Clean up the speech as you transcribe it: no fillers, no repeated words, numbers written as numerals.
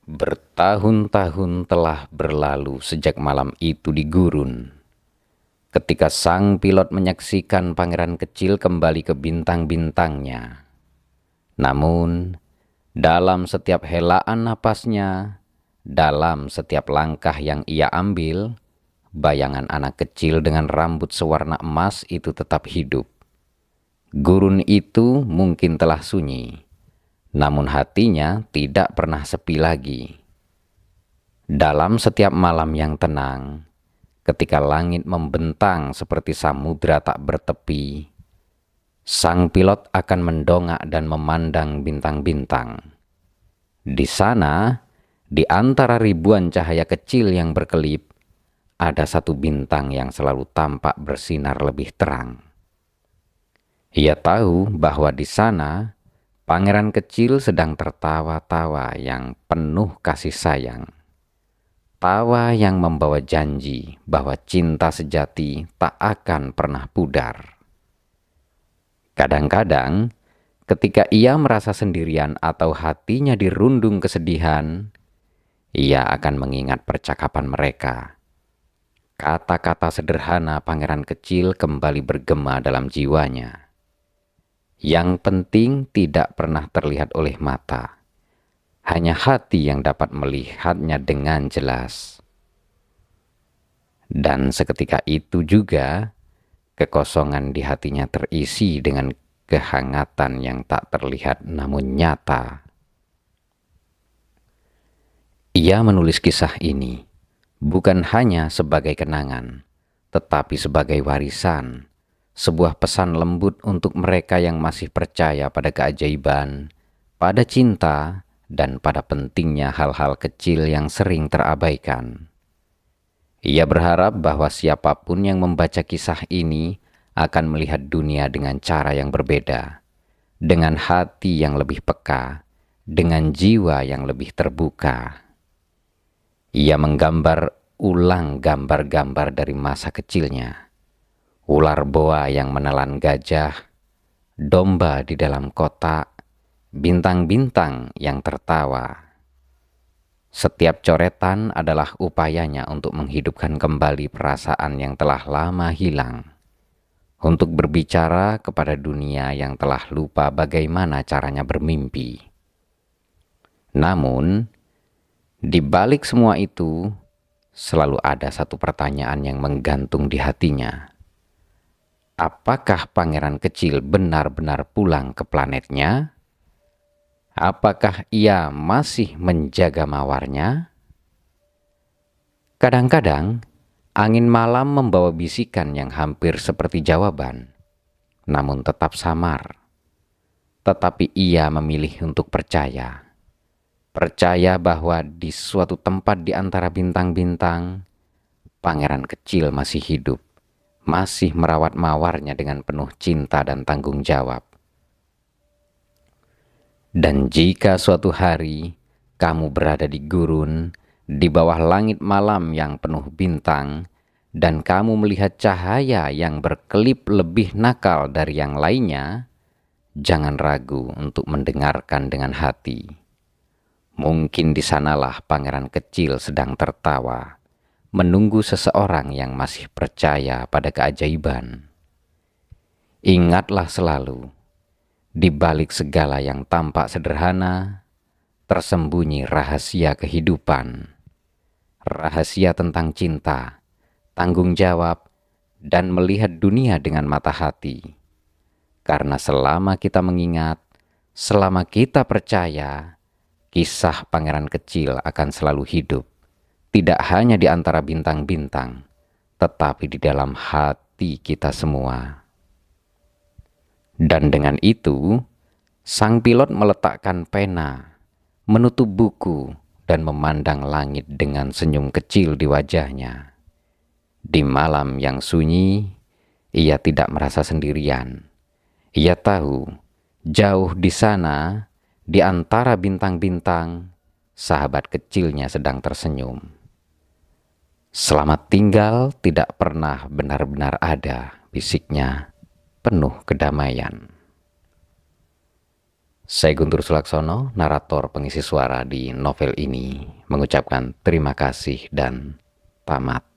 Bertahun-tahun telah berlalu sejak malam itu di gurun, ketika sang pilot menyaksikan pangeran kecil kembali ke bintang-bintangnya. Namun, dalam setiap helaan napasnya, dalam setiap langkah yang ia ambil, bayangan anak kecil dengan rambut sewarna emas itu tetap hidup. Gurun itu mungkin telah sunyi, namun hatinya tidak pernah sepi lagi. Dalam setiap malam yang tenang, ketika langit membentang seperti samudra tak bertepi, sang pilot akan mendongak dan memandang bintang-bintang. Di sana, di antara ribuan cahaya kecil yang berkelip, ada satu bintang yang selalu tampak bersinar lebih terang. Ia tahu bahwa di sana, pangeran kecil sedang tertawa-tawa yang penuh kasih sayang. Tawa yang membawa janji bahwa cinta sejati tak akan pernah pudar. Kadang-kadang, ketika ia merasa sendirian atau hatinya dirundung kesedihan, ia akan mengingat percakapan mereka. Kata-kata sederhana pangeran kecil kembali bergema dalam jiwanya. Yang penting tidak pernah terlihat oleh mata. Hanya hati yang dapat melihatnya dengan jelas. Dan seketika itu juga, kekosongan di hatinya terisi dengan kehangatan yang tak terlihat namun nyata. Ia menulis kisah ini bukan hanya sebagai kenangan, tetapi sebagai warisan, sebuah pesan lembut untuk mereka yang masih percaya pada keajaiban, pada cinta, dan pada pentingnya hal-hal kecil yang sering terabaikan. Ia berharap bahwa siapapun yang membaca kisah ini akan melihat dunia dengan cara yang berbeda, dengan hati yang lebih peka, dengan jiwa yang lebih terbuka. Ia menggambar ulang gambar-gambar dari masa kecilnya. Ular boa yang menelan gajah, domba di dalam kotak, bintang-bintang yang tertawa. Setiap coretan adalah upayanya untuk menghidupkan kembali perasaan yang telah lama hilang, untuk berbicara kepada dunia yang telah lupa bagaimana caranya bermimpi. Namun, di balik semua itu, selalu ada satu pertanyaan yang menggantung di hatinya. Apakah pangeran kecil benar-benar pulang ke planetnya? Apakah ia masih menjaga mawarnya? Kadang-kadang, angin malam membawa bisikan yang hampir seperti jawaban, namun tetap samar. Tetapi ia memilih untuk percaya. Percaya bahwa di suatu tempat di antara bintang-bintang, pangeran kecil masih hidup, masih merawat mawarnya dengan penuh cinta dan tanggung jawab. Dan jika suatu hari kamu berada di gurun, di bawah langit malam yang penuh bintang, dan kamu melihat cahaya yang berkelip lebih nakal dari yang lainnya, jangan ragu untuk mendengarkan dengan hati. Mungkin di sanalah pangeran kecil sedang tertawa, menunggu seseorang yang masih percaya pada keajaiban. Ingatlah selalu, di balik segala yang tampak sederhana, tersembunyi rahasia kehidupan. Rahasia tentang cinta, tanggung jawab, dan melihat dunia dengan mata hati. Karena selama kita mengingat, selama kita percaya, kisah pangeran kecil akan selalu hidup. Tidak hanya di antara bintang-bintang, tetapi di dalam hati kita semua. Dan dengan itu, sang pilot meletakkan pena, menutup buku, dan memandang langit dengan senyum kecil di wajahnya. Di malam yang sunyi, ia tidak merasa sendirian. Ia tahu, jauh di sana, di antara bintang-bintang, sahabat kecilnya sedang tersenyum. Selamat tinggal tidak pernah benar-benar ada, bisiknya penuh kedamaian. Saya Guntur Sulaksono, narator pengisi suara di novel ini, mengucapkan terima kasih dan pamit.